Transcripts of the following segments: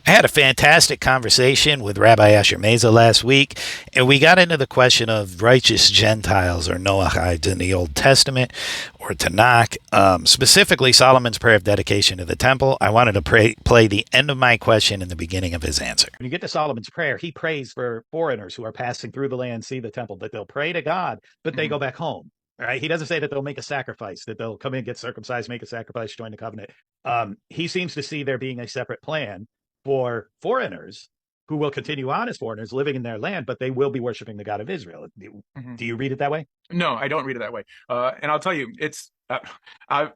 I had a fantastic conversation with Rabbi Asher Meza last week, and we got into the question of righteous Gentiles or Noahides in the Old Testament or Tanakh, specifically Solomon's prayer of dedication to the temple. I wanted to play the end of my question and the beginning of his answer. When you get to Solomon's prayer, he prays for foreigners who are passing through the land, see the temple, that they'll pray to God, but they go back home. Right? He doesn't say that they'll make a sacrifice, that they'll come in, get circumcised, make a sacrifice, join the covenant. He seems to see there being a separate plan for foreigners who will continue on as foreigners living in their land, but they will be worshiping the God of Israel. Do you read it that way? No, I don't read it that way. And I'll tell you, I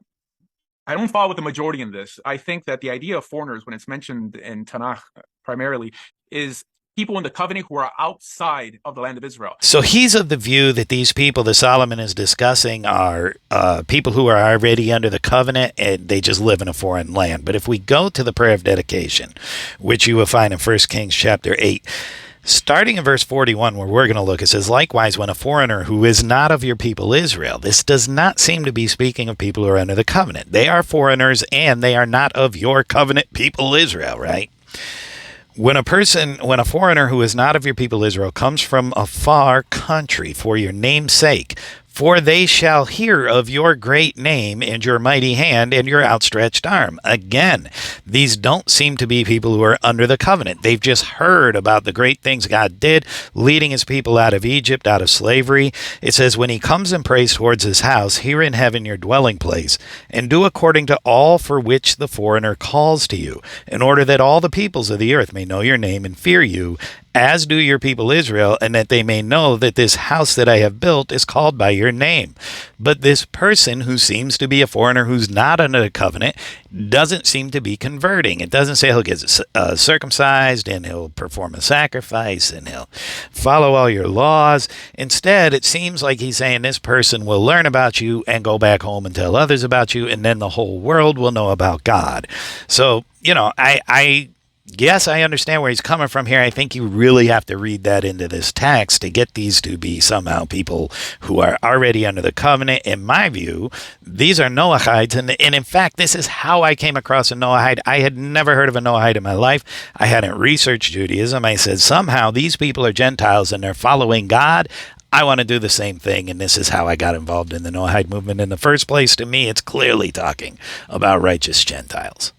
I don't follow with the majority in this. I think that the idea of foreigners, when it's mentioned in Tanakh primarily, is people in the covenant who are outside of the land of Israel. So he's of the view that these people that Solomon is discussing are people who are already under the covenant and they just live in a foreign land. But if we go to the prayer of dedication, which you will find in 1 Kings chapter 8, starting in verse 41, where we're going to look, it says, "Likewise, when a foreigner who is not of your people Israel," this does not seem to be speaking of people who are under the covenant. They are foreigners and they are not of your covenant people Israel, right? When a foreigner who is not of your people Israel comes from a far country for your name's sake, for they shall hear of your great name and your mighty hand and your outstretched arm. Again, these don't seem to be people who are under the covenant. They've just heard about the great things God did, leading his people out of Egypt, out of slavery. It says, when he comes and prays towards his house, here in heaven your dwelling place, and do according to all for which the foreigner calls to you, in order that all the peoples of the earth may know your name and fear you, as do your people Israel, and that they may know that this house that I have built is called by your name. But this person who seems to be a foreigner who's not under the covenant doesn't seem to be converting. It doesn't say he'll get circumcised and he'll perform a sacrifice and he'll follow all your laws. Instead, it seems like he's saying this person will learn about you and go back home and tell others about you, and then the whole world will know about God. So, yes, I understand where he's coming from here. I think you really have to read that into this text to get these to be somehow people who are already under the covenant. In my view, these are Noahides. And in fact, this is how I came across a Noahide. I had never heard of a Noahide in my life. I hadn't researched Judaism. I said, somehow these people are Gentiles and they're following God. I want to do the same thing, and this is how I got involved in the Noahide movement in the first place. To me, it's clearly talking about righteous Gentiles.